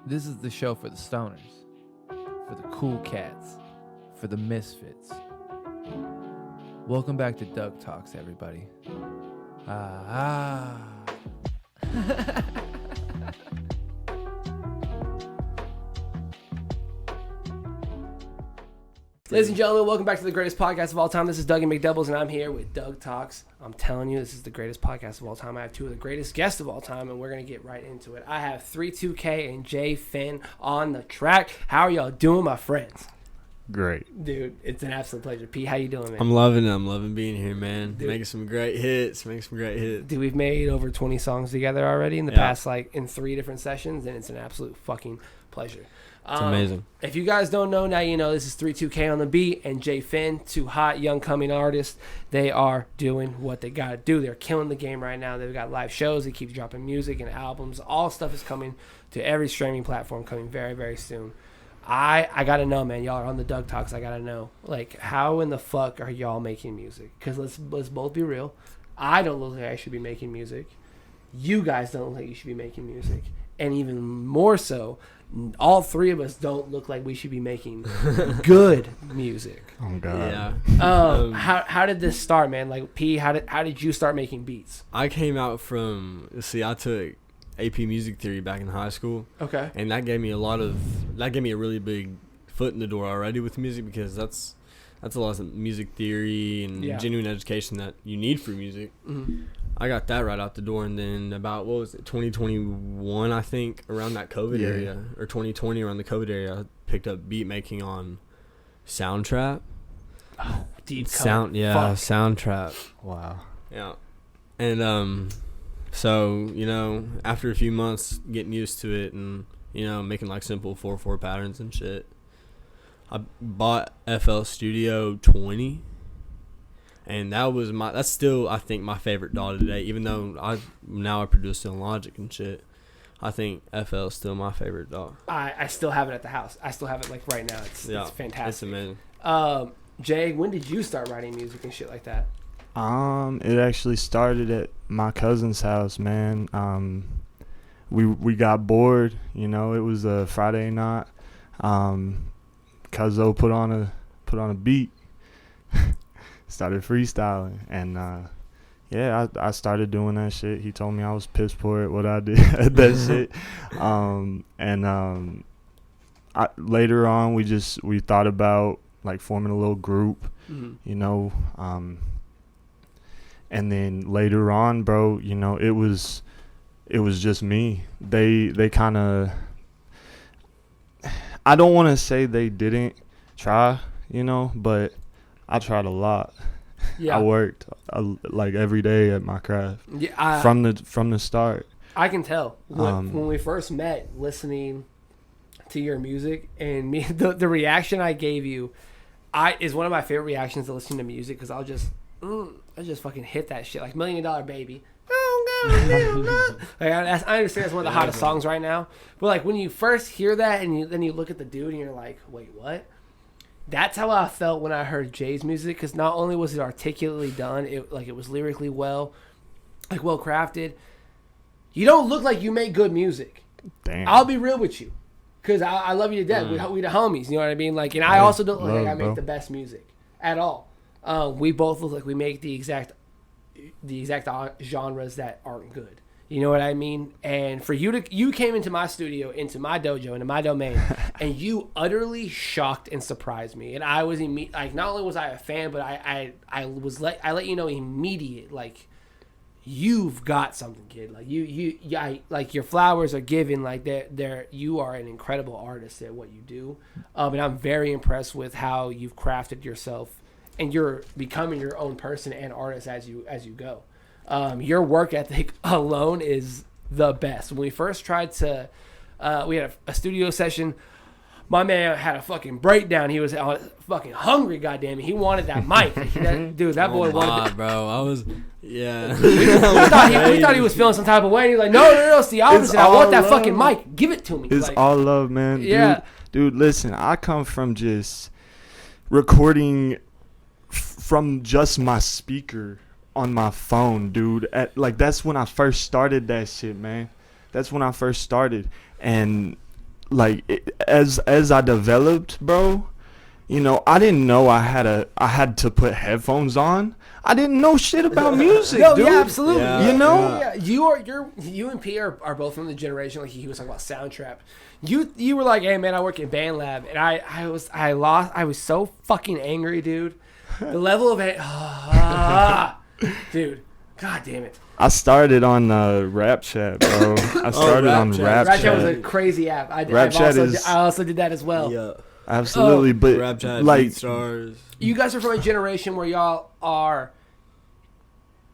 This is the show for the stoners, for the cool cats, for the misfits. Welcome back to D.O.U.G Talks, everybody. Ladies and gentlemen, welcome back to the greatest podcast of all time. This is Doug and McDoubles, and I'm here with D.O.U.G Talks. I'm telling you, this is the greatest podcast of all time. I have two of the greatest guests of all time, and we're going to get right into it. I have 32K and Jay Finn on the track. How are y'all doing, my friends? Great. Dude, it's an absolute pleasure. P, how you doing, man? I'm loving it. I'm loving being here, man. Dude. Making some great hits. Dude, we've made over 20 songs together already in the past, in 3 different sessions, and it's an absolute fucking pleasure. It's amazing. If you guys don't know, now you know. This is 32K on the beat and Jay Finn, 2 hot young coming artists. They are doing what they got to do. They're killing the game right now. They've got live shows. They keep dropping music and albums. All stuff is coming to every streaming platform coming very, very soon. I got to know, man. Y'all are on the D.O.U.G Talks. I got to know, how in the fuck are y'all making music? Because let's both be real. I don't look like I should be making music. You guys don't look like you should be making music. And even more so, all 3 of us don't look like we should be making good music. Oh God. Yeah. How did this start, man? Like, P, how did you start making beats? I came out from I took AP Music Theory back in high school. Okay. And that gave me a really big foot in the door already with music, because that's a lot of music theory and genuine education that you need for music. Mm-hmm. I got that right out the door, and then about 2021, I think, around that COVID area, or 2020 around the COVID area, I picked up beat making on Soundtrap. Oh, deep Soundtrap. Wow. Yeah. And so, after a few months getting used to it and, making simple 4/4 patterns and shit, I bought FL Studio 20. And that's still, I think, my favorite DAW today. Even though I produce in Logic and shit, I think FL is still my favorite DAW. I still have it at the house. I still have it right now. It's fantastic. It's amazing. Jay, when did you start writing music and shit like that? It actually started at my cousin's house, man. We got bored, it was a Friday night. Cuzzo put on a beat. Started freestyling, and I started doing that shit. He told me I was piss poor at what I did at that shit. Later on we thought about forming a little group, and then later on, bro, it was just me. They kind of, I don't want to say they didn't try, but I tried a lot. Yeah. I worked every day at my craft. Yeah, from the start. I can tell when we first met, listening to your music, and me, the reaction I gave you, is one of my favorite reactions to listening to music, because I just fucking hit that shit, $1 Million Baby. I understand it's one of the hottest songs right now, but when you first hear that and then you look at the dude and you're like, wait, what? That's how I felt when I heard Jay's music, because not only was it articulately done, it was lyrically well crafted. You don't look like you make good music. Damn. I'll be real with you, because I love you to death. We the homies, you know what I mean? And I also don't look like I make the best music at all. We both look like we make the exact genres that aren't good. You know what I mean? And for you came into my studio, into my dojo, into my domain, and you utterly shocked and surprised me. And I was not only was I a fan, but I let you know immediate, you've got something, kid. Your flowers are given. You are an incredible artist at what you do. And I'm very impressed with how you've crafted yourself, and you're becoming your own person and artist as you go. Your work ethic alone is the best. When we first tried to, we had a studio session. My man had a fucking breakdown. He was fucking hungry, goddamn it. He wanted that mic. That boy wanted it. Bro, I was, yeah. we thought he was feeling some type of way. And he was like, no, it's the opposite. I want that fucking mic. Give it to me. It's all love, man. Yeah. Dude, listen, I come from just recording from just my speaker on my phone, dude. That's when I first started that shit, man. That's when I first started. And as I developed, bro, you know, I didn't know I had to put headphones on. I didn't know shit about music, No, dude. yeah, absolutely. Yeah, You know? Yeah, you and P are both from the generation, like he was talking about Soundtrap. You were like, hey man, I work in Band Lab, and I was so fucking angry, dude. The level of dude, god damn it. I started on Rap Chat, bro. I started on Rap Rap Chat was Chat. a crazy app. I also did that as well. Yeah. Absolutely, but Rap Chat, like, BeatStars. You guys are from a generation where y'all are,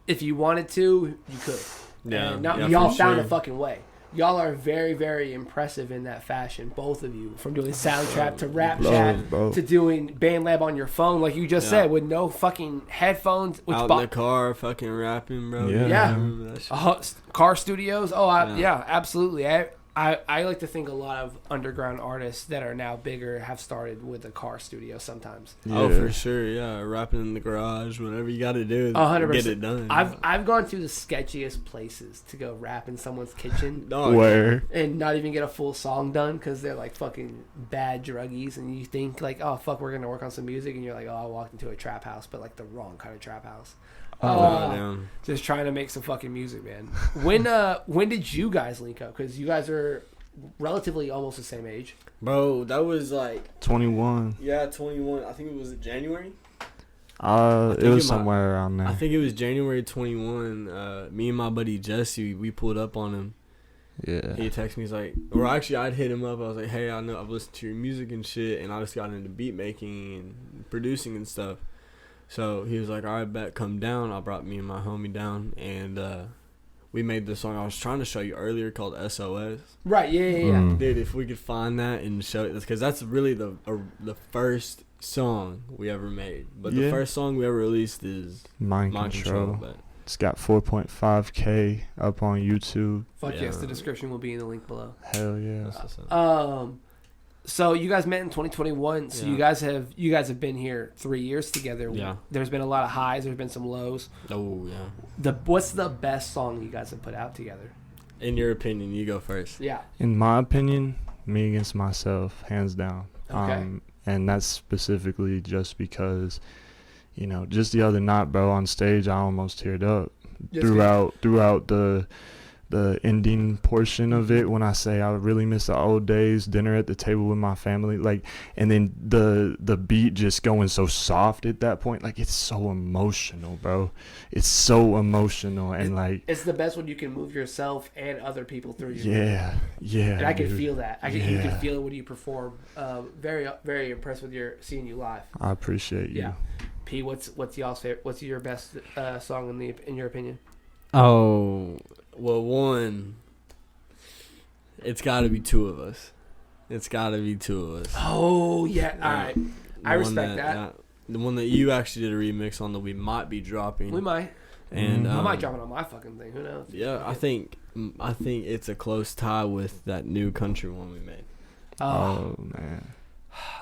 if you wanted to, you could. Yeah, And now, yeah, y'all for found sure. a fucking way. Y'all are very, very impressive in that fashion, both of you. From doing Soundtrap to Rap Chat bro. to doing Band Lab on your phone, like you just said, with no fucking headphones. Which Out in the car, fucking rapping, bro. Yeah. Yeah. I remember that shit. Car studios. Oh, Yeah. yeah, absolutely. I like to think a lot of underground artists that are now bigger have started with a car studio sometimes. Oh, Yeah. for sure, yeah. Rapping in the garage, whatever you got to do, 100%. get it done. I've gone through the sketchiest places to go rap in someone's kitchen Dog. where and not even get a full song done because they're like fucking bad druggies, and you think like, oh fuck, we're gonna work on some music, and you're like, oh, I walked into a trap house, but like the wrong kind of trap house. Damn. Just trying to make some fucking music, man. When did you guys link up? Because you guys are relatively almost the same age. Bro, that was like 21. 21. I think it was January. It was somewhere around there. I think it was January 21. Me and my buddy Jesse, we pulled up on him. Yeah. He texted me, he's like, or actually I'd hit him up. I was like, hey, I know I've listened to your music and shit, and I just got into beat making and producing and stuff. So he was like, all right, bet, come down. I brought me and my homie down, and we made this song I was trying to show you earlier called SOS. Right. Yeah. Dude, if we could find that and show it, because that's really the first song we ever made. But the first song we ever released is Mind Control. But It's got 4.5K up on YouTube. Fuck Yeah. yes, the description will be in the link below. Hell yeah. that's what's up. So you guys met in 2021. So Yeah. you guys have been here 3 years together. Yeah. There's been a lot of highs. There's been some lows. Oh yeah. What's the best song you guys have put out together? In your opinion, you go first. Yeah. In my opinion, Me Against Myself, hands down. Okay. And that's specifically just because, you know, just the other night, bro, on stage, I almost teared up Just throughout the ending portion of it, when I say I really miss the old days, dinner at the table with my family, like, and then the beat just going so soft at that point, like, it's so emotional, bro. It's so emotional, and like, It's the best when you can move yourself and other people through your yeah, And I can dude. feel that. You can feel it when you perform. Very very impressed with seeing you live. I appreciate you. Yeah. P, what's y'all's favorite? What's your best song in your opinion? Oh, well, one, it's got to be two of us. It's got to be two of us. Oh yeah, all right. I respect that. The one that you actually did a remix on that we might be dropping. We might. And I might drop it on my fucking thing. Who knows? Yeah, I think it's a close tie with that new country one we made. Oh man.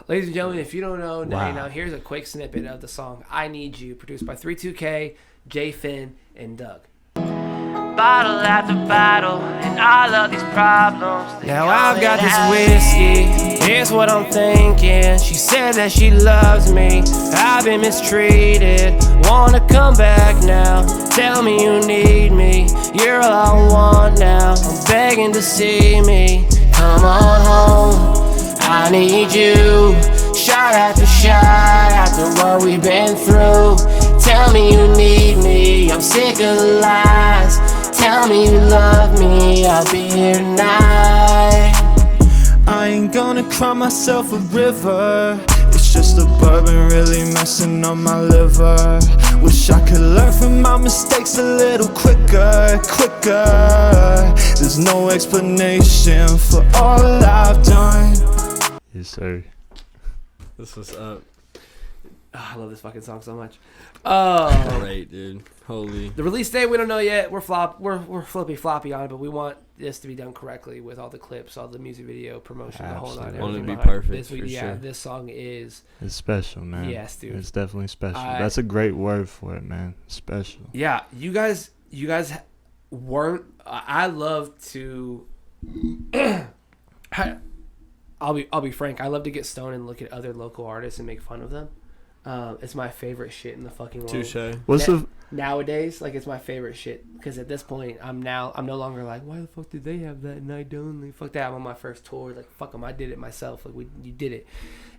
Ladies and gentlemen, if you don't know Wow. now, here's a quick snippet of the song "I Need You," produced by 32K, J Finn, and Doug. Bottle after bottle, and all of these problems. Now I've got this whiskey, here's what I'm thinking. She said that she loves me, I've been mistreated. Wanna come back now, tell me you need me. You're all I want now, I'm begging to see me. Come on home, I need you. Shot after shot, after what we've been through. Tell me you need me, I'm sick of lies. Tell me you love me, I'll be here tonight. I ain't gonna cry myself a river. It's just the bourbon really messing up my liver. Wish I could learn from my mistakes a little quicker. There's no explanation for all I've done. Yes, sir. This was up. I love this fucking song so much. Great, dude. Holy. The release date we don't know yet. We're flippy floppy on it, but we want this to be done correctly with all the clips, all the music video promotion, the whole nine. Absolutely. Want it to be everything behind perfect, This, for sure. This song is It's special, man. yes, dude. It's definitely special. I- That's a great word for it, man. Special. Yeah, you guys weren't. I love to. I'll be frank. I love to get stoned and look at other local artists and make fun of them. It's my favorite shit in the fucking world. Touche. What's the Nowadays, like, it's my favorite shit because at this point I'm no longer like, why the fuck did they have that and I don't? Like, fuck that. I'm on my first tour. Like, fuck them. I did it myself. Like, you did it.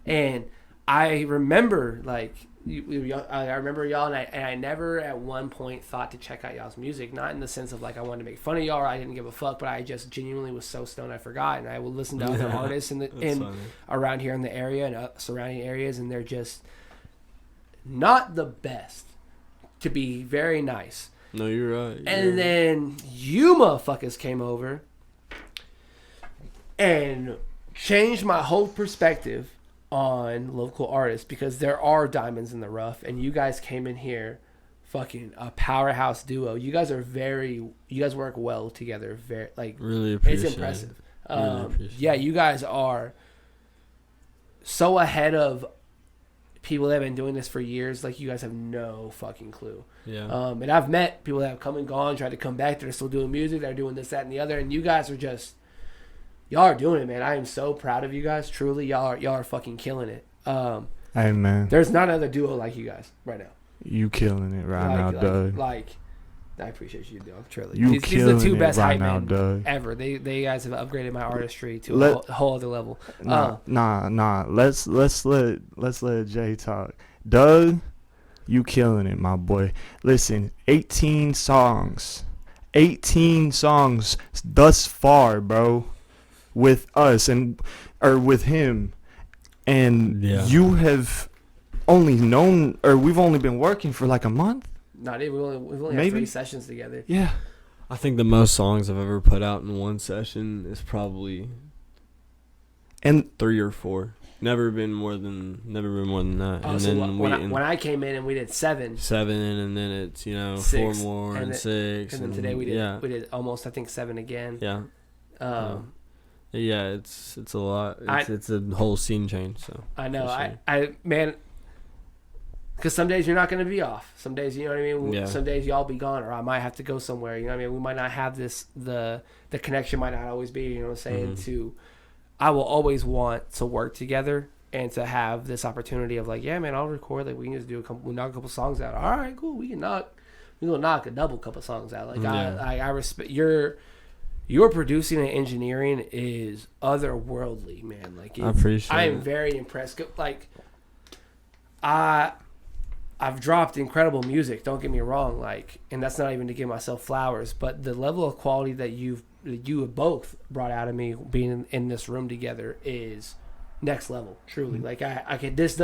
And I remember, like, I remember y'all, and I never at one point thought to check out y'all's music. Not in the sense of like I wanted to make fun of y'all or I didn't give a fuck, but I just genuinely was so stoned I forgot. And I would listen to other artists around here in the area and surrounding areas, and they're just not the best. To be very nice. No, you're right. And then you motherfuckers came over and changed my whole perspective on local artists, because there are diamonds in the rough, and you guys came in here fucking a powerhouse duo. You guys work well together. Very, like, really appreciate it's impressive. Really Yeah, you guys are so ahead of people that have been doing this for years. Like, you guys have no fucking clue. Yeah. And I've met people that have come and gone, tried to come back. They're still doing music. They're doing this, that, and the other. And you guys are just, y'all are doing it, man. I am so proud of you guys. Truly, y'all are fucking killing it. Hey, man. There's not another duo like you guys right now. You killing it right now, Doug. I appreciate you, Doug. Truly, You these killing are the two it best right hype now, men Doug. ever. They guys have upgraded my artistry to a whole other level. Nah. Let's let Jay talk. Doug, you killing it, my boy. Listen, 18 songs thus far, bro, with us or with him, and you have only known, or we've only been working for like a month. Not even. We've only had 3 sessions together. Yeah. I think the most songs I've ever put out in one session is probably 3 or 4. Never been more than that. And then when I came in and we did 7, and then it's 6, 4 more and 6, and then today we did almost, I think, 7 again. Yeah. Yeah, it's a lot. It's a whole scene change. So I know, I man, because some days you're not going to be off. Some days, you know what I mean. Yeah. Some days y'all be gone, or I might have to go somewhere. You know what I mean. We might not have the connection might not always be. You know what I'm saying? Mm-hmm. I will always want to work together and to have this opportunity of like, yeah, man, I'll record. Like, we can just we knock a couple songs out. All right, cool. We're gonna knock a double couple songs out. Like, I respect your producing and engineering is otherworldly, man. Like, I appreciate I am very impressed. Like, I've dropped incredible music. Don't get me wrong. Like, and that's not even to give myself flowers, but the level of quality that you have both brought out of me being in this room together is next level. Truly, like I can this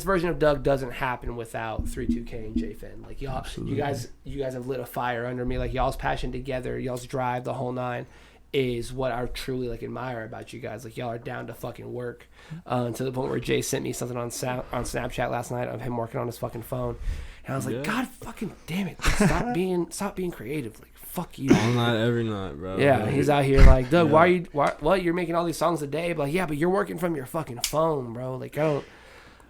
version of Doug doesn't happen without 32K and JFN. Like, y'all, Absolutely. you guys have lit a fire under me. Like, y'all's passion together, y'all's drive, the whole nine, is what I truly like admire about you guys. Like, y'all are down to fucking work. To the point where Jay sent me something on Snapchat last night of him working on his fucking phone, and I was like, God fucking damn it, stop being creative. Like, fuck you. All night, every night, bro. Yeah, he's out here like, Doug, why you're making all these songs a day? But like, yeah, but you're working from your fucking phone, bro. Like,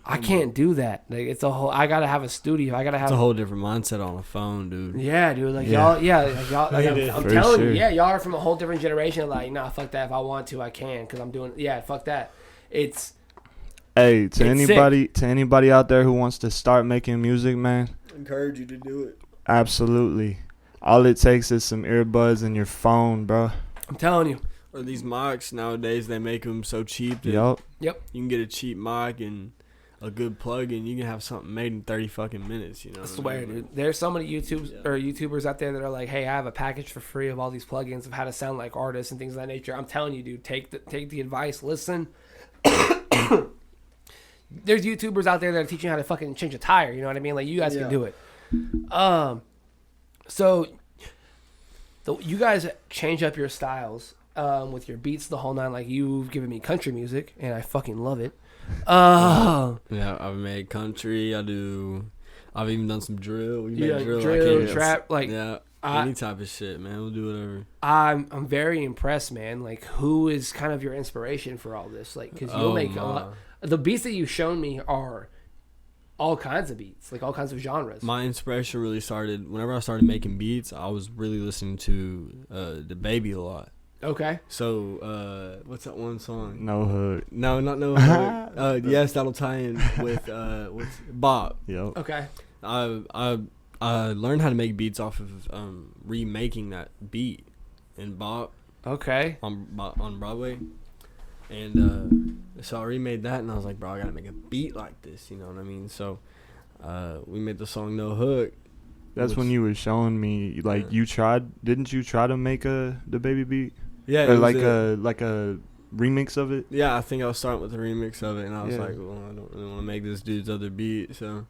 I can't do that. Like, it's a whole. I gotta have a studio. I gotta have. It's a whole different mindset on a phone, dude. Yeah, dude. Like, y'all. Like, I'm telling you, y'all are from a whole different generation. Like, nah, fuck that. If I want to, I can, because I'm doing. Yeah, fuck that. It's. Hey, to anybody out there who wants to start making music, man, I encourage you to do it. Absolutely. All it takes is some earbuds and your phone, bro. I'm telling you. Or these mics nowadays, they make them so cheap that Yep. Yep. you can get a cheap mic and a good plug-in. You can have something made in 30 fucking minutes. You know. I swear, dude. There's so many YouTubers out there that are like, hey, I have a package for free of all these plugins of how to sound like artists and things of that nature. I'm telling you, dude, take the advice. Listen. There's YouTubers out there that are teaching how to fucking change a tire. You know what I mean? Like, you guys can do it. So you guys change up your styles with your beats, the whole nine. Like, you've given me country music, and I fucking love it. Yeah, I've made country. I've even done some drill. We made drill, trap, like, yeah, any type of shit, man. We'll do whatever. I'm very impressed, man. Like, who is kind of your inspiration for all this? Like, because you'll make a lot. The beats that you've shown me are all kinds of beats, like all kinds of genres. My inspiration really started whenever I started making beats. I was really listening to the Baby a lot. Okay. So what's that one song? No hood. No, not No Hood. Yes, that'll tie in with what's Bob. Yep. Okay. I learned how to make beats off of remaking that beat in Bob Okay. on Broadway, and so I remade that, and I was like, bro, I gotta make a beat like this, you know what I mean? So we made the song No Hook. That's when you were showing me, like, didn't you try to make the baby beat? Yeah, Or like a remix of it? Yeah, I think I was starting with the remix of it, and I was Yeah. like, well, I don't really want to make this dude's other beat, so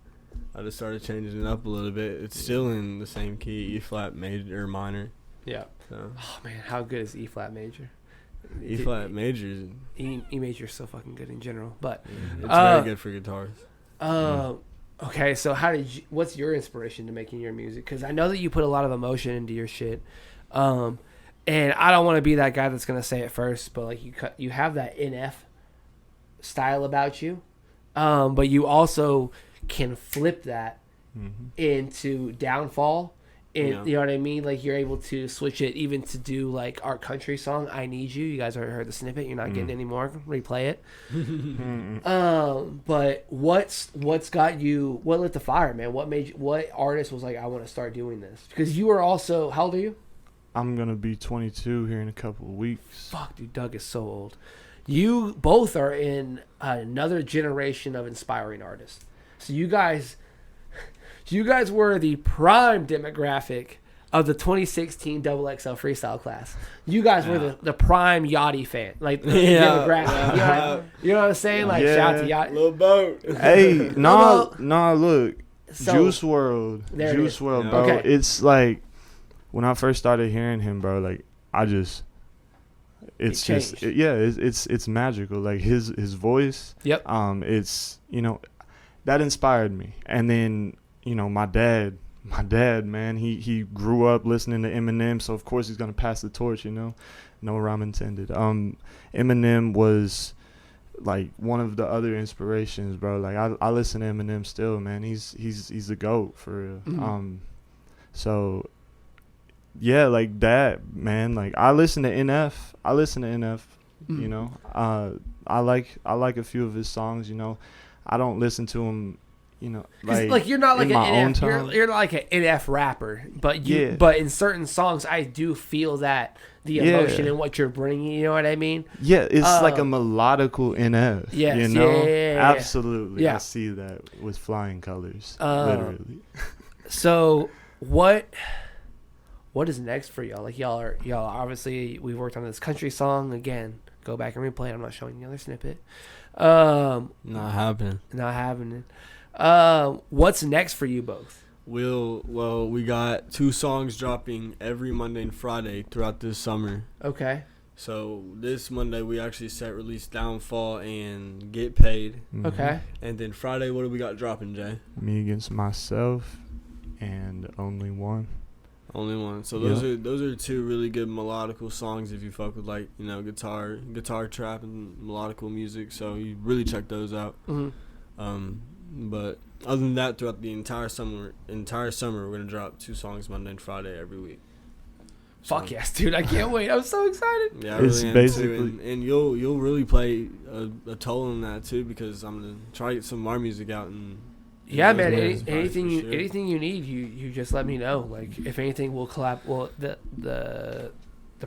I just started changing it up a little bit. It's still in the same key, E flat major or minor. Yeah. So Oh man, how good is E flat major? E flat major is E major is so fucking good in general, but it's very good for guitars. okay. So what's your inspiration to making your music? Because I know that you put a lot of emotion into your shit, and I don't want to be that guy that's gonna say it first, but like you have that NF style about you, but you also can flip that into Downfall. And, you know what I mean? Like, you're able to switch it even to do, like, our country song, I Need You. You guys already heard the snippet. You're not getting any more. Replay it. But what's got you... What lit the fire, man? What artist was like, I want to start doing this? Because you were also... How old are you? I'm going to be 22 here in a couple of weeks. Fuck, dude. Doug is so old. You both are in another generation of inspiring artists. So you guys were the prime demographic of the 2016 XXL freestyle class. You guys were the prime Yachty fan, like the demographic. You know what I'm saying? Like, shout out to Yachty. Little boat. Hey, nah, look. So- Juice WRLD. There it Juice is. WRLD, bro. Okay. It's like, when I first started hearing him, bro, like, it's just, it's magical. Like, his voice. Yep. It's, that inspired me. And then, my dad, man, he grew up listening to Eminem, so of course he's gonna pass the torch, no rhyme intended. Eminem was like one of the other inspirations, bro. Like I listen to Eminem still, man. He's the GOAT for real. So yeah, like that, man. Like I listen to NF. I like a few of his songs. I don't listen to him. Like you're not like an NF, you're like an NF rapper, but but in certain songs I do feel that the emotion and what you're bringing. You know what I mean? Yeah, it's like a melodical NF. Yes, Absolutely. Yeah. I see that with flying colors, literally. So what is next for y'all? Like y'all obviously we've worked on this country song again. Go back and replay it. I'm not showing you the other snippet. Not happening. What's next for you both? We got 2 songs dropping every Monday and Friday throughout this summer. Okay. So this Monday we actually set release Downfall and Get Paid. Okay. And then Friday, what do we got dropping, Jay? Me Against Myself and Only One. Only One. So those are 2 really good melodical songs if you fuck with like guitar trap and melodical music. So you really check those out. But other than that, throughout the entire summer, we're gonna drop 2 songs Monday and Friday every week. Fuck yes, dude! I can't wait. I'm so excited. Yeah, I really am too. And you'll really play a toll in that too, because I'm gonna try to get some of our music out. And yeah, man. Anything you need, you just let me know. Like if anything, we'll collab. Well, the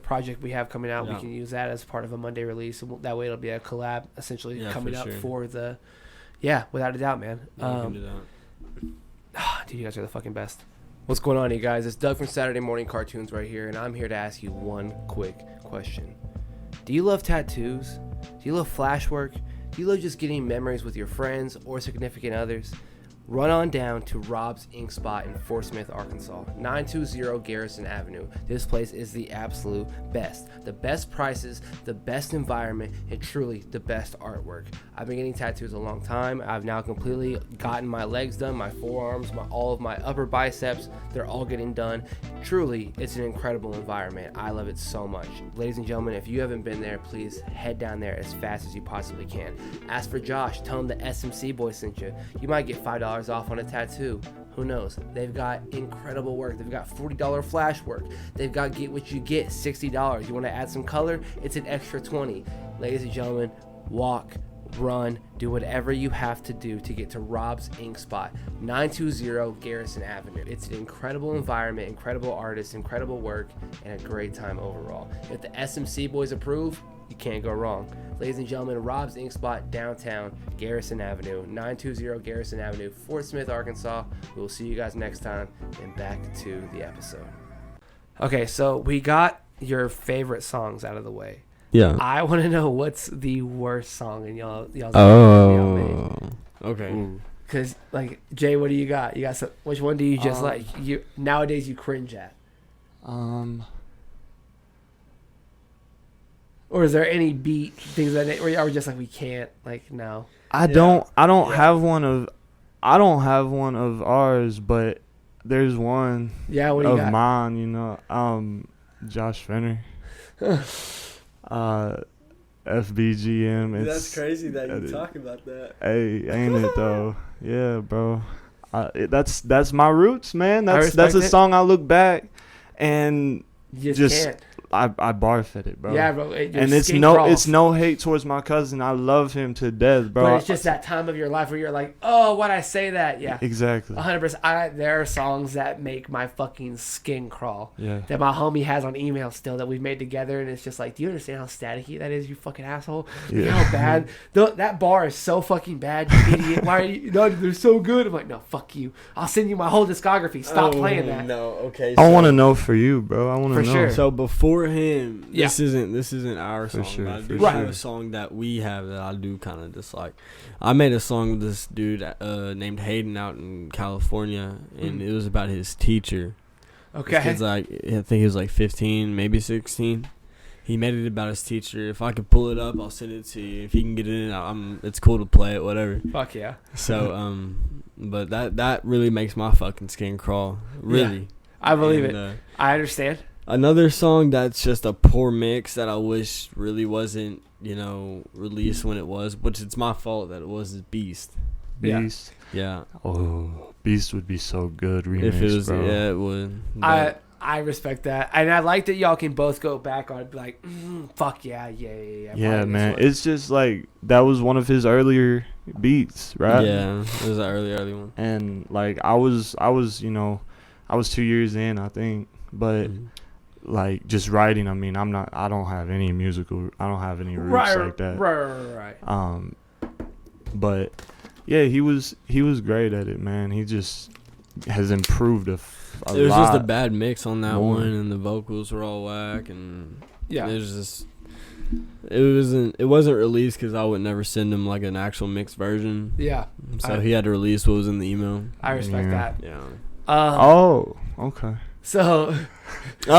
project we have coming out, we can use that as part of a Monday release. And that way, it'll be a collab essentially coming up for the. Yeah, without a doubt, man. We can do that. Dude, you guys are the fucking best. What's going on, you guys? It's Doug from Saturday Morning Cartoons right here, and I'm here to ask you one quick question. Do you love tattoos? Do you love flash work? Do you love just getting memories with your friends or significant others? Run on down to Rob's Ink Spot in Fort Smith, Arkansas, 920 Garrison Avenue. This place is the absolute best. The best prices, the best environment, and truly the best artwork. I've been getting tattoos a long time. I've now completely gotten my legs done, my forearms, all of my upper biceps. They're all getting done. Truly, it's an incredible environment. I love it so much. Ladies and gentlemen, if you haven't been there, please head down there as fast as you possibly can. Ask for Josh. Tell him the SMC boy sent you. You might get $5 off on a tattoo. Who knows? They've got incredible work. They've got $40 flash work. They've got get what you get, $60. You want to add some color? It's an extra $20. Ladies and gentlemen, walk, run, do whatever you have to do to get to Rob's Ink Spot, 920 Garrison Avenue. It's an incredible environment, incredible artists, incredible work, and a great time overall. If the SMC boys approve, you can't go wrong. Ladies and gentlemen, Rob's Ink Spot, downtown Garrison Avenue, 920 Garrison Avenue, Fort Smith, Arkansas. We will see you guys next time, and back to the episode. Okay, so we got your favorite songs out of the way. Yeah. I want to know what's the worst song in y'all's Okay. Because, like, Jay, what do you got? You got some, which one do you just like? You nowadays you cringe at? Or is there any beat things that where are we just like we can't no? I don't have one of ours, but there's one Yeah, what do you of got? mine, you know. Josh Fenner. FBGM. That's crazy that you it- talk about that. Hey, ain't it though? Yeah, bro. That's my roots, man. I That's respect a it. song I look back and You just can't. I barf at it, bro. Yeah, bro. And it's no hate towards my cousin. I love him to death, bro. But it's just that time of your life where you're like, oh, why'd I say that? Yeah. Exactly. 100%. There are songs that make my fucking skin crawl. Yeah. That my homie has on email still that we've made together, and it's just like, do you understand how staticky that is, you fucking asshole? You know how bad that bar is so fucking bad, you idiot. Why are you? No, they're so good. I'm like, no, fuck you. I'll send you my whole discography. Stop playing that. No, okay. I want to know for you, bro. I want to For know. sure. So before him, Yeah. this isn't our song. sure, But I for do sure. have a song that we have that I do kind of dislike. I made a song with this dude named Hayden out in California, and it was about his teacher. Okay. This kid's like, I think he was like 15, maybe 16. He made it about his teacher. If I could pull it up, I'll send it to you. If you can get it in, it's cool to play it, whatever. Fuck yeah. So, but that really makes my fucking skin crawl. Really. I believe And, it. I understand. Another song that's just a poor mix that I wish really wasn't, released when it was, which it's my fault that it was, is Beast. Beast. Yeah. Oh, Beast would be so good remix, If it was, bro. yeah, it would. But I respect that, and I like that y'all can both go back on it, be like, fuck yeah. Yeah, probably man. this one. It's just like that was one of his earlier beats, right? yeah, it was an early one. And like I was 2 years in, I think, but like just writing. I mean, I don't have any roots like that. Right. But yeah, he was great at it, man. He just has improved a lot. It was just a bad mix on that more. one, and the vocals were all whack, and Yeah. there's just it wasn't released because I would never send him like an actual mixed version. Yeah. So he had to release what was in the email. I respect Yeah. that. Yeah. Oh, okay. So Hey,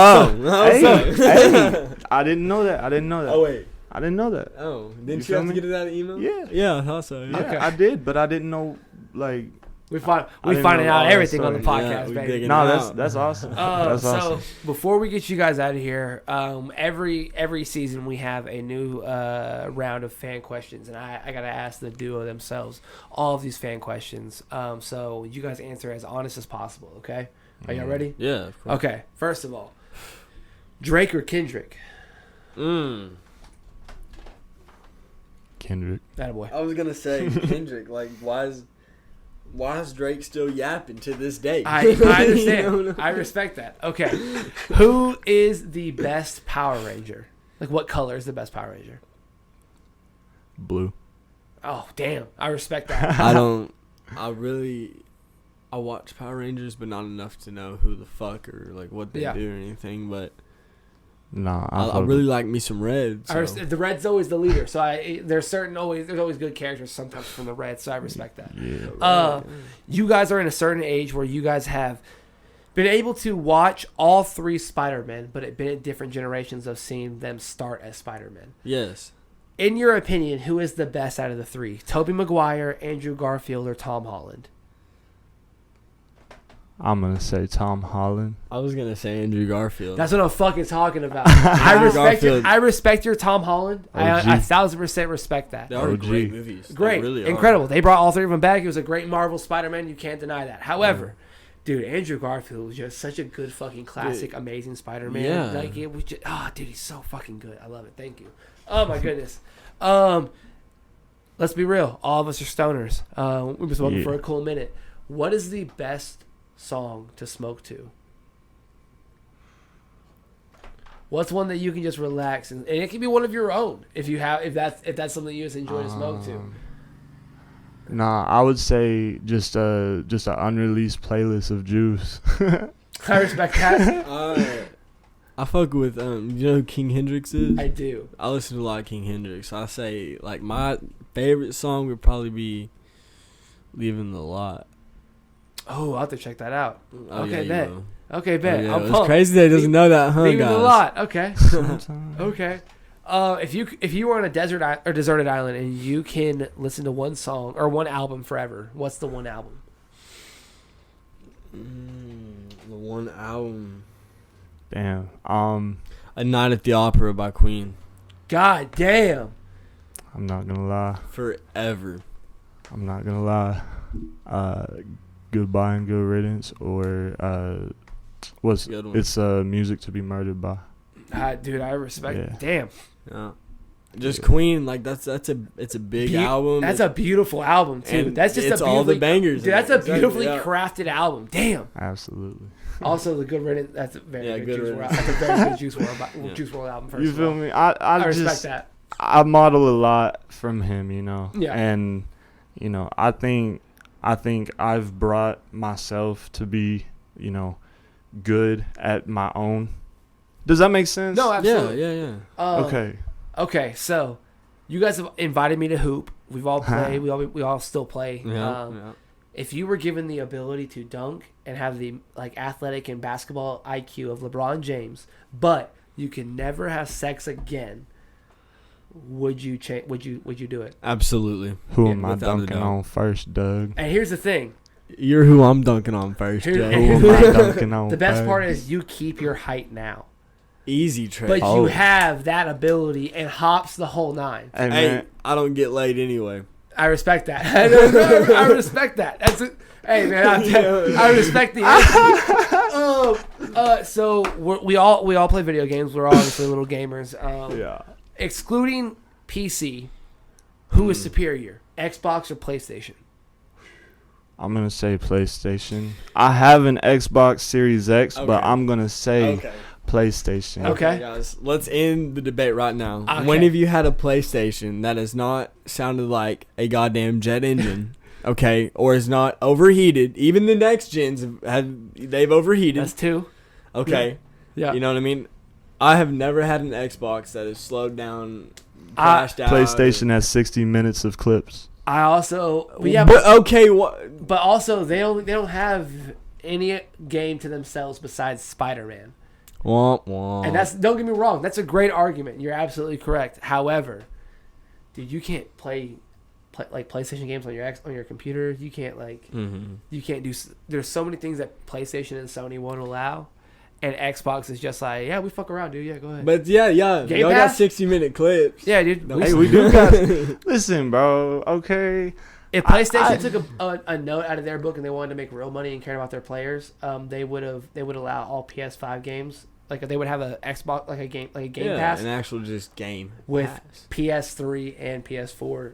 I didn't know that. wait. I didn't know that. Oh, You didn't feel you have to me? get it out of email? Yeah. Yeah, I thought so. Yeah, Okay. I did, but I didn't know like. we I didn't finding know out all that everything on the stuff. Yeah, podcast, we baby. digging No, it that's out. awesome. That's So awesome. before we get you guys out of here, every season we have a new round of fan questions, and I gotta ask the duo themselves all of these fan questions. So you guys answer as honest as possible. Okay? Are y'all ready? Yeah, of course. Okay. First of all, Drake or Kendrick? Kendrick. Attaboy. I was gonna say Kendrick. Like, why is Drake still yapping to this day? I understand. I respect that. Okay. Who is the best Power Ranger? Like, what color is the best Power Ranger? Blue. Oh, damn. I respect that. I watch Power Rangers, but not enough to know who the fuck or like what they Yeah. do or anything. But Nah, I really like me some Red. So. The Red's always the leader, so there's always good characters sometimes from the Red, so I respect that. Yeah. You guys are in a certain age where you guys have been able to watch all three Spider-Men, but it been at different generations of seeing them start as Spider-Men. Yes. In your opinion, who is the best out of the three? Tobey Maguire, Andrew Garfield, or Tom Holland? I'm gonna say Tom Holland. I was gonna say Andrew Garfield. That's what I'm fucking talking about. I respect your Tom Holland. I OG. 1,000% respect that. they are OG. great movies. They Great, really are. incredible. They brought all three of them back. It was a great Marvel Spider-Man. You can't deny that. However, Dude, Andrew Garfield was just such a good fucking classic, amazing Spider-Man. Yeah. Like, it was just, dude, he's so fucking good. I love it. Thank you. Oh, my goodness. Let's be real. All of us are stoners. We've been smoking for a cool minute. What is the best song to smoke to? What's one that you can just relax and it can be one of your own if that's something you just enjoy to smoke to. Nah, I would say just a unreleased playlist of Juice. I respect that. I fuck with you know who King Hendrix is? I do. I listen to a lot of King Hendrix. I say like my favorite song would probably be "Leaving the Lot." Oh, I'll have to check that out. Oh, Okay, yeah, bet. Okay, bet. yeah, I'm it's pumped. crazy that he doesn't know that, huh, Leaving guys? the lot. Okay. Sometimes. Okay. If you were on a deserted island and you can listen to one song or one album forever, what's the one album? The one album. Damn. A Night at the Opera by Queen. God damn. I'm not gonna lie. Forever. I'm not gonna lie. Goodbye and Good Riddance, or Good one. it's Music to Be Murdered by. Dude, I respect. Yeah. Damn. Yeah. Just Queen, like it's a big album. That's a beautiful album too. And That's just it's a all the beautifully- bangers. Dude, in that's it. a Exactly, beautifully yeah. crafted album. Damn. Absolutely. Also, the Good Riddance. That's a very good Good Juice Riddance. WRLD. That's a very good Juice WRLD, Yeah. Juice WRLD album. First You of feel all. me? I respect just that. I model a lot from him, you know. Yeah. And you know, I think I've brought myself to be, you know, good at my own. Does that make sense? No, absolutely. Yeah. Okay. Okay, so you guys have invited me to hoop. We've all played. we all still play. Yeah. If you were given the ability to dunk and have the athletic and basketball IQ of LeBron James, but you can never have sex again, would you Would you do it? Absolutely. Who Yeah, am I without a dunking doubt. on first, Doug? And here's the thing: You're who I'm dunking on first, Here- Jay. here- Who am I dunking on the best first? part is you keep your height now, Easy trade. but Oh. you have that ability and hops the whole nine. Hey, Hey, man. I don't get laid anyway. I respect that. I respect that. That's it. Hey man, I respect the answer. So we all play video games. We're obviously little gamers. Yeah. Excluding PC, who is superior, Xbox or PlayStation? I'm gonna say PlayStation. I have an Xbox Series X, but Okay. I'm gonna say PlayStation. Okay. guys, let's end the debate right now. Okay. When have you had a PlayStation that has not sounded like a goddamn jet engine? Okay, or is not overheated? Even the next gens they've overheated. That's two. Okay, Yeah. you know what I mean. I have never had an Xbox that has slowed down, crashed out. PlayStation has 60 minutes of clips. I also yeah, But okay, what? but also they don't have any game to themselves besides Spider-Man. Womp womp. And that's, don't get me wrong, that's a great argument. You're absolutely correct. However, dude, you can't play like PlayStation games on your computer. You can't you can't do. There's so many things that PlayStation and Sony won't allow, and Xbox is just like, yeah, we fuck around, dude. Yeah, go ahead. But yeah, Game y'all got Pass? 60-minute clips. Yeah, dude. Hey, we do got. Listen, bro. Okay. If PlayStation took a note out of their book and they wanted to make real money and cared about their players, they would allow all PS5 games. Like they would have a Xbox like a game pass an actual just game with pass. PS3 and PS4.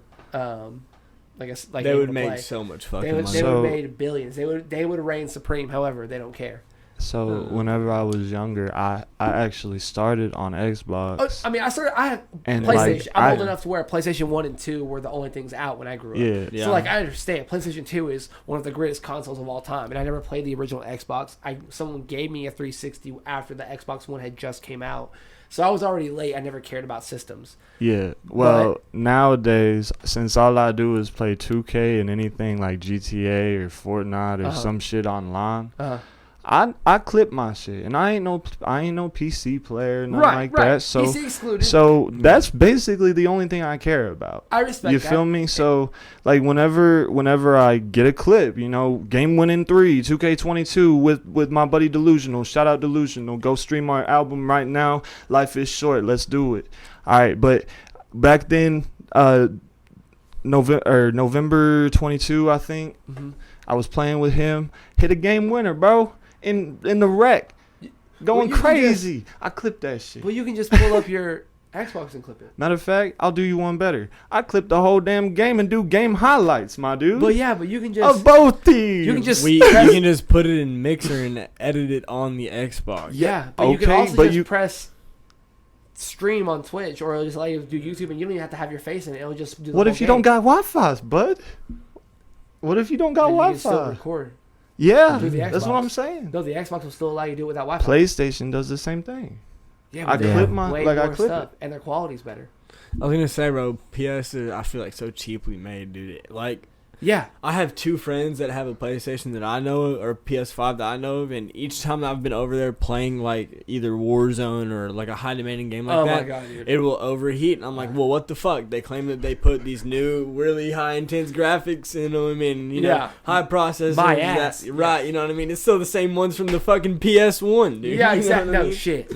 Like They able would to make play. so much They fucking would money. they So- would have made billions. They would reign supreme. However, they don't care. So whenever I was younger, I actually started on Xbox. I mean, I had And, PlayStation. like, I'm old I- enough to where PlayStation 1 and 2 were the only things out when I grew up. Yeah. Yeah. So, like, I understand. PlayStation 2 is one of the greatest consoles of all time. And I never played the original Xbox. Someone gave me a 360 after the Xbox One had just came out. So I was already late. I never cared about systems. Yeah. Well, nowadays, since all I do is play 2K and anything like GTA or Fortnite or some shit online, I clip my shit, and I ain't no PC player, nothing like that. So PC excluded. So that's basically the only thing I care about. I respect You that. feel me? So like whenever I get a clip, you know, game winning 3, 2K22 with my buddy Delusional. Shout out Delusional. Go stream our album right now. Life is short. Let's do it. All right, but back then, November 22, I think. Mm-hmm. I was playing with him. Hit a game winner, bro. In the wreck. Going you can crazy. I clipped that shit. Well, you can just pull up your Xbox and clip it. Matter of fact, I'll do you one better. I clip the whole damn game and do game highlights, my dude. But yeah, but you can just of both teams. you can just You can just put it in Mixer and edit it on the Xbox. yeah, but you can Okay, also but just you- press stream on Twitch, or it'll just allow you to do YouTube, and you don't even have to have your face in it. It'll just do the What whole if you game. don't got Wi-Fi, bud? What if you don't got Then you can still Wi-Fi? record. Yeah, Through the that's Xbox. what I'm saying. No, the Xbox will still allow you to do it without Wi-Fi. PlayStation does the same thing. Yeah, I but they clip have my- way like, I more clip stuff, and their quality's better. I was gonna say, bro, PS is, I feel like so cheaply made, dude. Like, Yeah, I have two friends that have a PlayStation that I know of, or PS5 that I know of, and each time that I've been over there playing like either Warzone or like a high demanding game like oh that, my god, dude. it will overheat. And I'm like, well, what the fuck? They claim that they put these new, really high intense graphics in them, and you know, Yeah. high processors. My ass. That, right? You know what I mean? It's still the same ones from the fucking PS1, dude. Yeah, You know exactly. what I No mean? shit.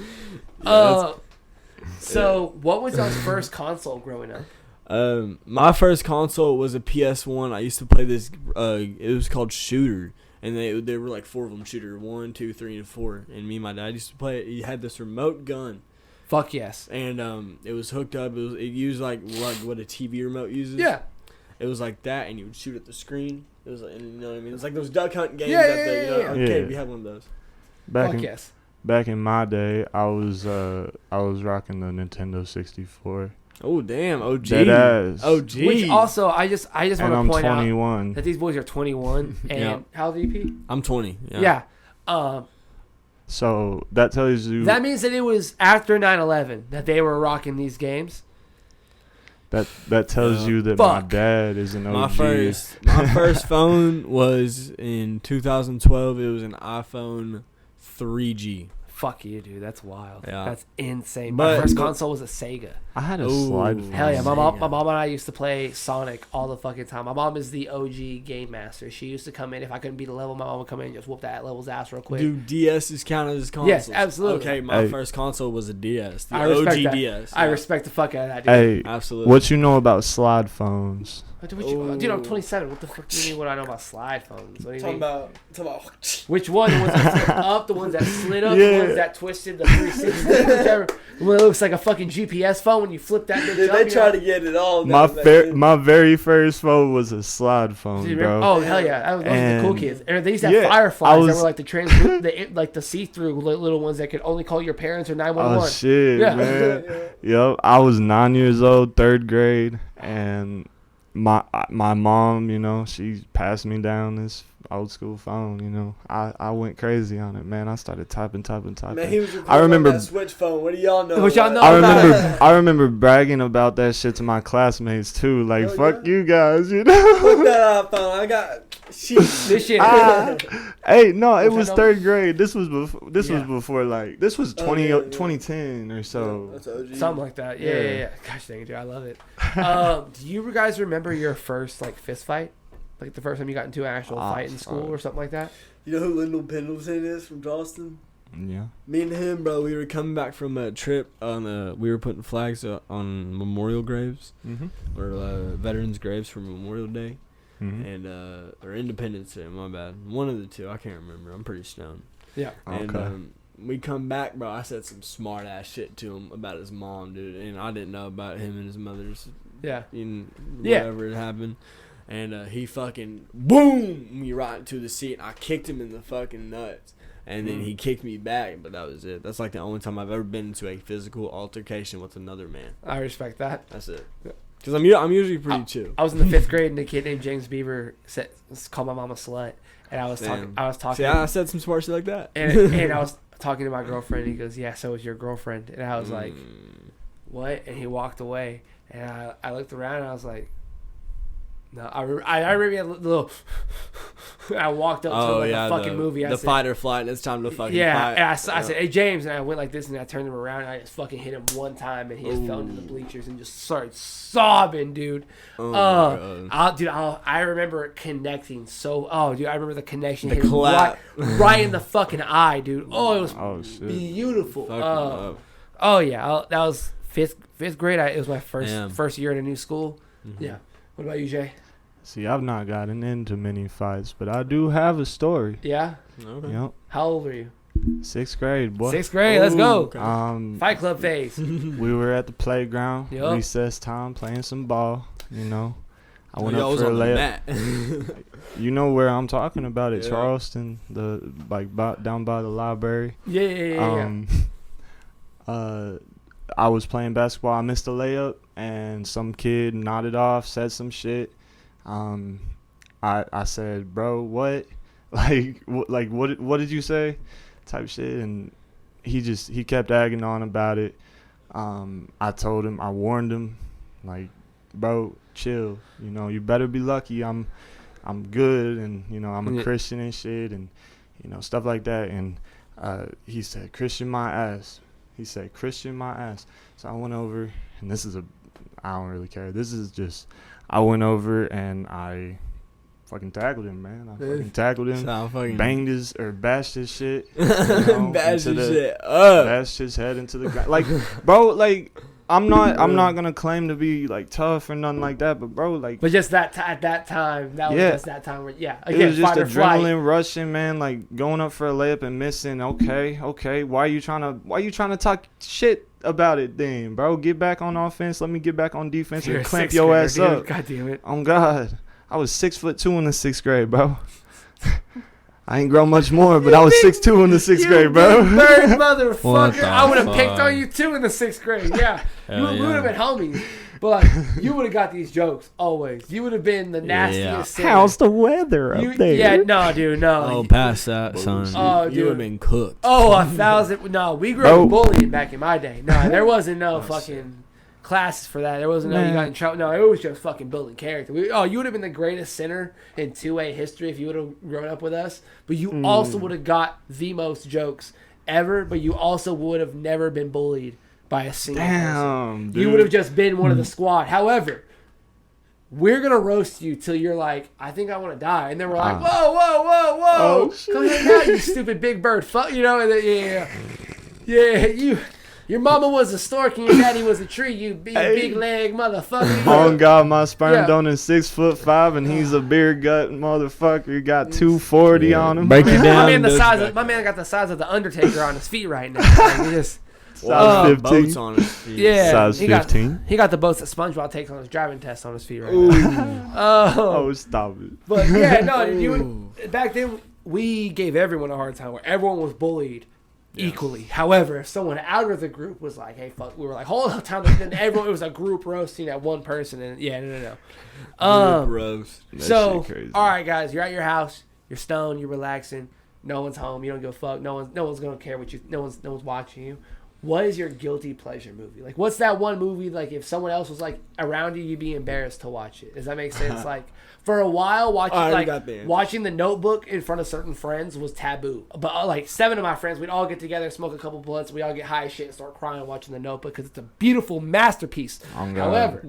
Yeah, So what was your first console growing up? My first console was a PS1. I used to play this. It was called Shooter, and they were like 4 of them: Shooter 1, 2, 3, and 4. And me and my dad used to play it. He had this remote gun, Fuck yes. and it was hooked up. It used like what a TV remote uses. Yeah. It was like that, and you would shoot at the screen. It was like, and you know what I mean. It's like those duck hunt games Yeah, at the yeah, yeah. arcade. Yeah. We had one of those. Fuck yes. Back in my day, I was rocking the Nintendo 64. Oh damn! OG. Dead ass. OG. Which also, I just And want I'm to point out 21. that these boys are 21. And Yeah. how old are you, Pete? I'm 20. Yeah. So that tells you That means that it was after 9/11 that they were rocking these games. that tells you that my Fuck. dad is an OG. My first phone was in 2012. It was an iPhone 3G. Fuck you, dude. That's wild. Yeah. That's insane. But- My first console was a Sega. I had a Ooh. slide phone. Hell yeah, my Sega. mom and I used to play Sonic all the fucking time. My mom is the OG game master. She used to come in if I couldn't beat a level. My mom would come in and just whoop that level's ass real quick. Do DS's count as consoles? Yes, absolutely. Okay, my Hey. first console was a DS. The I respect OG that. DS. I yeah. respect the fuck out of that, dude. Hey, Absolutely. what you know about slide phones? Dude, dude, I'm 27. What the fuck do you mean what I know about slide phones? What do you mean? about? Which one? The ones that flip up, the ones that slid up, the Yeah. ones that twisted the 360, whichever. The one that looks like a fucking GPS phone when you flip that bitch up. you know? get it all. My very first phone was a slide phone, Do you bro. remember? Oh hell yeah, that was those were the cool And- kids. And they used to have yeah, fireflies I that was- were like the see-through little ones that could only call your parents or 911. Oh shit, Yeah. man. Yep, I was 9 years old, 3rd grade, and my mom, you know, she passed me down this old school phone. You know, I went crazy on it, man. I started typing. Man, he was I remember. that switch phone. What do y'all know? What y'all know I about remember, I remember bragging about that shit to my classmates too. Like, Hell fuck yeah. you guys, you know. Put that iPhone. I got. This shit. Hey, no, it Which was I know- 3rd grade. This was before. This was Yeah. before. Like, this was 20, yeah, yeah. 2010 or so. Something like that. Yeah, Yeah. yeah, yeah. Gosh dang it, dude. I love it. Do you guys remember your first like fist fight? Like the first time you got into an actual fight in school or something like that? You know who Lyndall Pendleton is from Charleston? Yeah. Me and him, bro, we were coming back from a trip on we were putting flags on memorial graves Mm-hmm. or veterans graves for Memorial Day Mm-hmm. and or Independence Day. My bad, one of the two. I can't remember. I'm pretty stoned. Yeah. And Okay. we come back, bro. I said some smart ass shit to him about his mom, dude, and I didn't know about him and his mother's. Yeah. In Yeah. whatever had happened. And he fucking boom me right into the seat. I kicked him in the fucking nuts, and then he kicked me back. But that was it. That's like the only time I've ever been into a physical altercation with another man. I respect that. That's it. Because I'm usually pretty chill. I was in the 5th grade and a kid named James Bieber called my mom a slut, and I was Damn. talking. See, I said some smart shit like that. and I was talking to my girlfriend. And he goes, "Yeah, so is your girlfriend?" And I was like, "What?" And he walked away, and I looked around and I was like, "No." I remember a little. I walked up to him like a fucking movie. I The said, fight or flight. It's time to fucking yeah, fight. and I said, "Hey James," and I went like this, and I turned him around, and I just fucking hit him one time, and he just fell into the bleachers and just started sobbing, dude. Oh, my God. I remember connecting so. Oh, dude, I remember the connection. The hit him clap. right in the fucking eye, dude. Oh, it was Oh shit. beautiful. Fucking up. Oh yeah, that was fifth grade. It was my Damn. first year at a new school. Mm-hmm. Yeah. What about you, Jay? See, I've not gotten into many fights, but I do have a story. Yeah. Okay. Yep. How old were you? 6th grade, boy. 6th grade. Let's go. Okay. Fight Club phase. We were at the playground, Yup. recess time, playing some ball. You know, I went Y'all up was for a on the layup. mat. You know where I'm talking about it, Yeah. Charleston, down by the library. Yeah. I was playing basketball. I missed a layup, and some kid nodded off, said some shit. I said, bro, what? What did you say? Type shit, and he kept agging on about it. I told him, I warned him, like, bro, chill. You know, you better be lucky. I'm good, and you know, I'm a Christian and shit, and you know, stuff like that. And he said, Christian my ass. He said, Christian my ass. So I went over, and I don't really care. I went over and I fucking tackled him, man. I fucking tackled him, bashed his shit. You know, Bashed his shit bashed his head into the ground. Like, bro, like, I'm not gonna claim to be like tough or nothing like that, but bro, like, But just at that time, that was just that time where, it again, was just fight or flight. adrenaline rushing, man. Like going up for a layup and missing. Okay. Why you trying to talk shit about it, then, bro? Get back on offense. Let me get back on defense You're and a clamp sixth your grader, ass dude. up. God damn it. Oh God, I was 6'2" in the 6th grade, bro. I ain't grown much more, but I was 6'2" in the 6th grade, bro. Big bird What motherfucker. the I would have picked fuck? on you too in the 6th grade. Yeah. Hell We would have yeah. been homies. But like, you would have got these jokes always. You would have been the nastiest sinner. How's the weather up there? Yeah, no, dude, no. Oh, past that, son. Oh, You dude. would have been cooked. Oh, 1,000. No, we grew Bro. up bullying back in my day. No, there wasn't no fucking classes for that. There wasn't no you got in trouble. No, it was just fucking building character. You would have been the greatest sinner in 2A history if you would have grown up with us. But you also would have got the most jokes ever. But you also would have never been bullied by a single person. Damn, dude. You would have just been one of the squad. However, we're going to roast you till you're like, I think I want to die. And then we're like, whoa. Oh, Come hang out, you stupid big bird. Fuck, you know, and then, yeah, your mama was a stork and your daddy was a tree, you big leg motherfucker. Oh God, my sperm Yeah. donor is 6'5" and he's a beer gut motherfucker. He got 240 on him. Break it down. my man got the size of the Undertaker on his feet right now. Like, he just, Size 15. Boats on his feet. yeah, Size he got- 15. He got the boats that SpongeBob takes on his driving test on his feet right now. Oh, stop it. But yeah, no, back then we gave everyone a hard time where everyone was bullied equally. However, if someone out of the group was like, hey, fuck, we were like, hold on, time. Then everyone, it was a group roasting at one person. And yeah, no. Gross. So, shit crazy. all right, guys, you're at your house, you're stoned, you're relaxing, no one's home, you don't give a fuck, no one's gonna care what you, no one's watching you. What is your guilty pleasure movie? Like, what's that one movie, like, if someone else was, like, around you, you'd be embarrassed to watch it? Does that make sense? Like, for a while, watching The Notebook in front of certain friends was taboo. But, like, 7 of my friends, we'd all get together, smoke a couple blunts, we all get high as shit and start crying watching The Notebook because it's a beautiful masterpiece. Oh, God. However,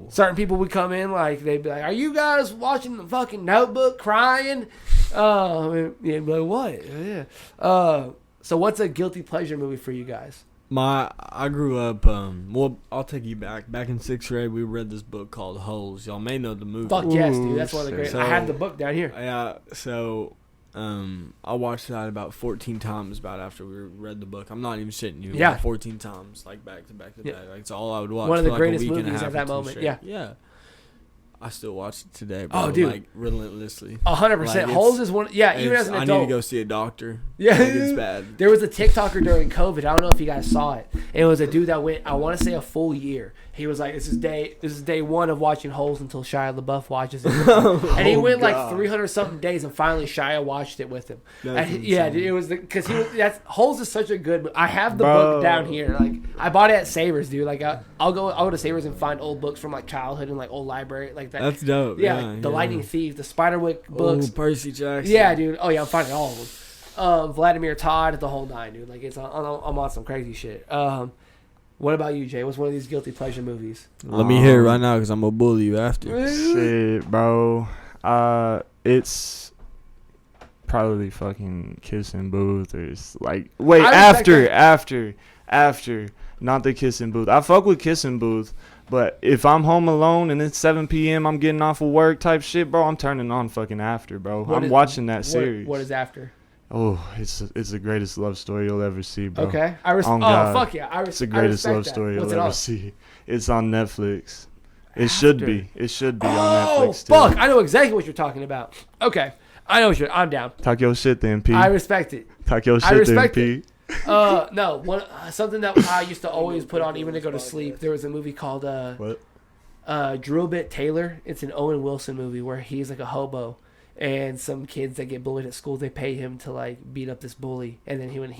certain people would come in, like, they'd be like, are you guys watching the fucking Notebook crying? Yeah, be like, what? Yeah. So what's a guilty pleasure movie for you guys? I grew up, well, I'll take you back. Back in 6th grade, we read this book called Holes. Y'all may know the movie. Fuck yes, dude. That's one of the great. So- I have the book down here. Yeah, so I watched that about 14 times about after we read the book. I'm not even shitting you. Yeah. Like 14 times, like back to back to Yeah. back. Like, it's all I would watch. One of the for like a greatest week and a movies half at that or two moment, straight. yeah. Yeah. I still watch it today, bro. Oh, dude. Like, relentlessly. 100%. Like, Holes is one. Yeah, even as an I adult. need to go see a doctor. Yeah. Like, it's bad. There was a TikToker during COVID. I don't know if you guys saw it. It was a dude that went, I want to say, a full year. He was like, this is day one of watching Holes until Shia LaBeouf watches it. And he went like 300 something days, and finally Shia watched it with him. That's And yeah, insane. dude, it was because Holes is such a good. I have the Bro. book down here. Like, I bought it at Savers, dude. Like, I'll go to Savers and find old books from like childhood and like old library like that. That's dope. Yeah, like the Lightning Thief, the Spiderwick books. Oh, Percy Jackson. Yeah, dude. Oh yeah, I'm finding all of them. Vladimir Todd, the whole nine, dude. Like, I'm on some crazy shit. What about you, Jay? What's one of these guilty pleasure movies? Let me hear it right now because I'm going to bully you after. Shit, bro. It's probably fucking Kissing Booth or like wait I respect after not the Kissing Booth. I fuck with Kissing Booth, But if I'm home alone and it's 7 p.m., I'm getting off of work type shit, bro, I'm turning on fucking After, bro. I'm watching that series. What is After? Oh, it's the greatest love story you'll ever see, bro. Okay. Fuck yeah. It's the greatest love story you'll ever see. It's on Netflix. It should be. It should be on Netflix, too. Oh, fuck. I know exactly what you're talking about. Okay. I know what I'm down. Talk your shit then, P. I respect it. Talk your shit then, P. No. Something that I used to always put on even to go to sleep. There was a movie called Drill Bit Taylor. It's an Owen Wilson movie where he's like a hobo. And some kids that get bullied at school, they pay him to like beat up this bully. And then when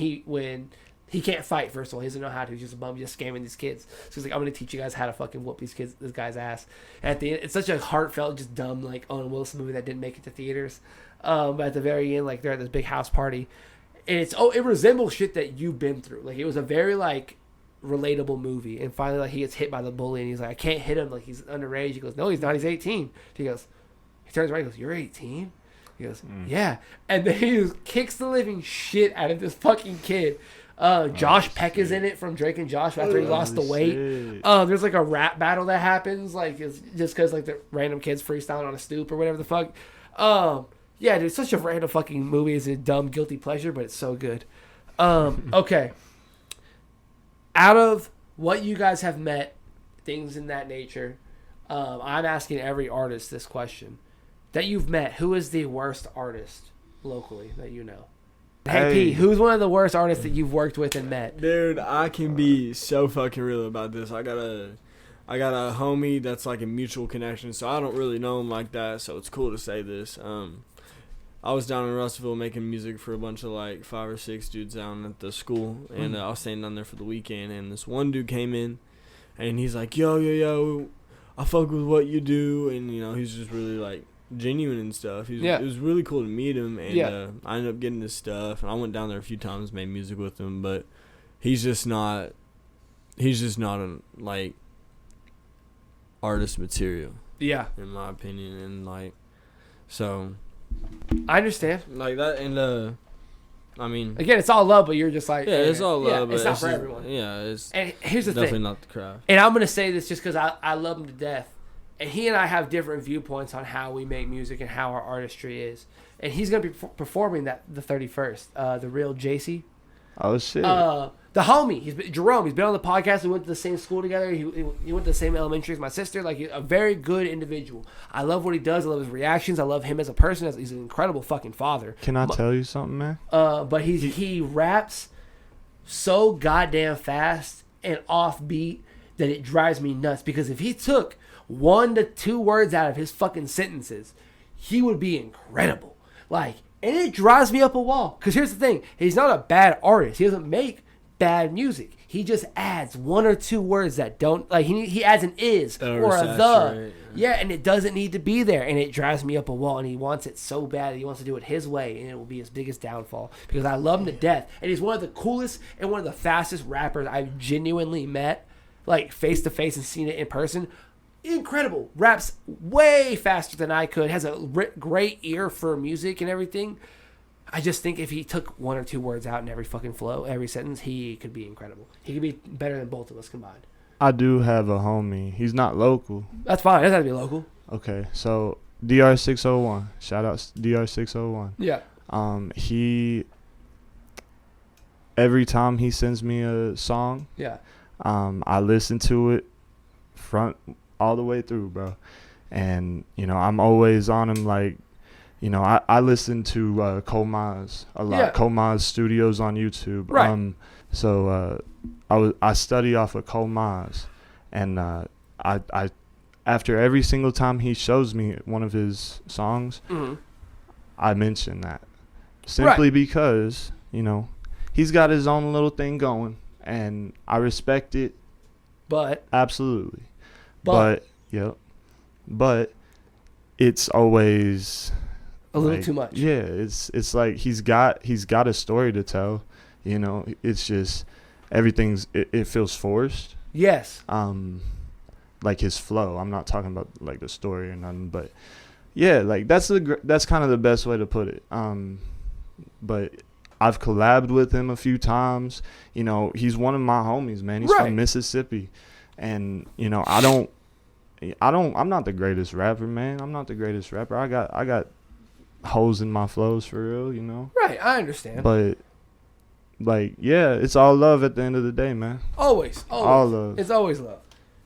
he can't fight, first of all, he doesn't know how to. He's just a bum, just scamming these kids. So he's like, I'm gonna teach you guys how to fucking whoop this guy's ass. And at the end, it's such a heartfelt, just dumb like Owen Wilson movie that didn't make it to theaters. But at the very end, like they're at this big house party, and it resembles shit that you've been through. Like it was a very like relatable movie. And finally, like he gets hit by the bully, and he's like, I can't hit him, like he's underage. He goes, no, he's not. He's 18. He turns around and goes, you're 18? He goes, yeah. And then he just kicks the living shit out of this fucking kid. Josh Peck is in it from Drake and Josh after he lost the weight. There's like a rap battle that happens, like it's just because like the random kids freestyling on a stoop or whatever the fuck. Yeah, dude, it's such a random fucking movie. It's a dumb, guilty pleasure, but it's so good. Okay. Out of what you guys have met, things in that nature, I'm asking every artist this question. That you've met, who is the worst artist locally that you know? Hey, P, who's one of the worst artists that you've worked with and met? Dude, I can be so fucking real about this. I got a homie that's like a mutual connection, so I don't really know him like that, so it's cool to say this. I was down in Russellville making music for a bunch of like 5 or 6 dudes down at the school, and I was staying down there for the weekend, and this one dude came in, and he's like, yo, I fuck with what you do, and you know, he's just really like genuine and stuff. It was really cool to meet him, and I ended up getting his stuff, and I went down there a few times, made music with him, but he's just not a like artist material, in my opinion. And like, so I understand like that. And I mean, again, it's all love, but you're just like, it's all love, but it's not for everyone. It's and here's the definitely thing, not the craft. and I'm gonna say this just because I love him to death. And he and I have different viewpoints on how we make music and how our artistry is. And he's going to be performing that the 31st. The real JC. Oh, shit. The homie. Jerome. He's been on the podcast. We went to the same school together. He went to the same elementary as my sister. Like, a very good individual. I love what he does. I love his reactions. I love him as a person. He's an incredible fucking father. Can I tell you something, man? But he raps so goddamn fast and offbeat that it drives me nuts. Because if he took 1 to 2 words out of his fucking sentences, he would be incredible. Like, and it drives me up a wall. Because here's the thing. He's not a bad artist. He doesn't make bad music. He just adds 1 or 2 words that don't, like, he adds an is or a the. Yeah, and it doesn't need to be there. And it drives me up a wall. And he wants it so bad. He wants to do it his way. And it will be his biggest downfall. Because I love him to death. And he's one of the coolest and one of the fastest rappers I've genuinely met. Like, face to face and seen it in person. Incredible. Raps way faster than I could. Has a great ear for music and everything. I just think if he took 1 or 2 words out in every fucking flow, every sentence, he could be incredible. He could be better than both of us combined. I do have a homie. He's not local. That's fine. It doesn't have to be local. Okay, so DR601. Shout out DR601. Yeah. He, every time he sends me a song, I listen to it front all the way through, bro. And, you know, I'm always on him. Like, you know, I listen to Cole Maz a lot. Yeah. Cole Maz Studios on YouTube. Right. So I study off of Cole Maz, and I after every single time he shows me one of his songs, I mention that simply because, you know, he's got his own little thing going, and I respect it. But absolutely. But it's always a little too much. Yeah, it's like he's got a story to tell. You know, it's just everything's it feels forced. Yes. Like his flow. I'm not talking about like the story or nothing, but yeah, like that's kind of the best way to put it. But I've collabed with him a few times. You know, he's one of my homies, man. He's from Mississippi. And I'm not the greatest rapper, man. I'm not the greatest rapper. I got holes in my flows for real, Right, I understand. But like, yeah, it's all love at the end of the day, man. Always. All love. It's always love.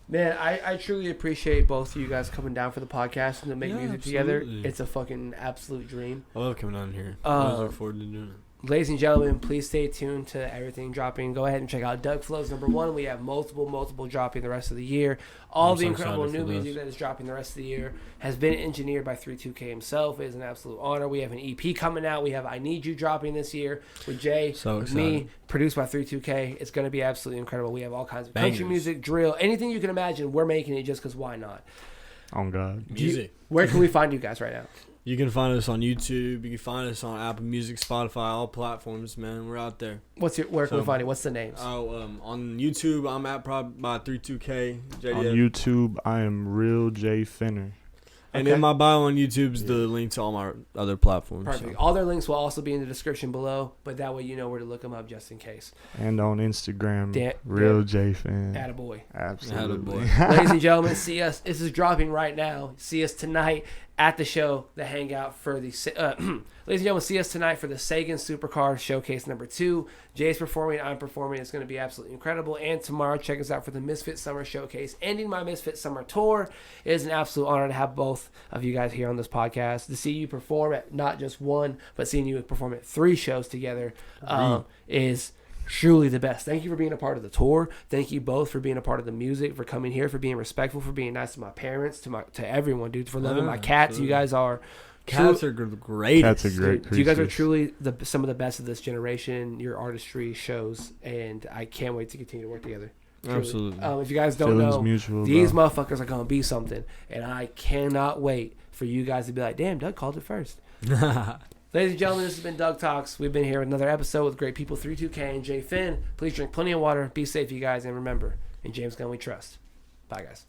Man, I truly appreciate both of you guys coming down for the podcast and to make music together. It's a fucking absolute dream. I love coming on here. I look forward to doing it. Ladies and gentlemen, please stay tuned to everything dropping. Go ahead and check out Doug Flows #1. We have multiple dropping the rest of the year. All the incredible new music that is dropping the rest of the year has been engineered by 32K himself. It is an absolute honor. We have an EP coming out. We have I Need You dropping this year with Jay, with me, produced by 32K. It's going to be absolutely incredible. We have all kinds of country music, drill, anything you can imagine. We're making it just because why not? Oh, God. Music. Where can we find you guys right now? You can find us on YouTube. You can find us on Apple Music, Spotify, all platforms, man. We're out there. Where can we find you? What's the names? On YouTube, I'm at probably by 32K. JDF. On YouTube, I am Real J Finner. And in my bio on YouTube is the link to all my other platforms. Perfect. All their links will also be in the description below, but that way you know where to look them up just in case. And on Instagram, Real J Fin. Attaboy. Absolutely. Ladies and gentlemen, see us. This is dropping right now. See us tonight at the show, the hangout for the... ladies and gentlemen, see us tonight for the Sagan Supercar Showcase #2. Jay's performing, I'm performing. It's going to be absolutely incredible. And tomorrow, check us out for the Misfit Summer Showcase. Ending my Misfit Summer Tour. It is an absolute honor to have both of you guys here on this podcast. To see you perform at not just one, but seeing you perform at 3 shows together is... truly the best. Thank you for being a part of the tour. Thank you both for being a part of the music, for coming here, for being respectful, for being nice to my parents, to everyone, dude, for loving my cats. Absolutely. You guys are... Cats are great. Cats are great creatures. You guys are truly some of the best of this generation. Your artistry shows, and I can't wait to continue to work together. Truly. Absolutely. If you guys don't Feelings know, mutual, these bro. motherfuckers are going to be something, and I cannot wait for you guys to be like, damn, Doug called it first. Ladies and gentlemen, this has been Doug Talks. We've been here with another episode with great people, 32K and Jay Finn. Please drink plenty of water. Be safe, you guys. And remember, in James Gunn we trust. Bye, guys.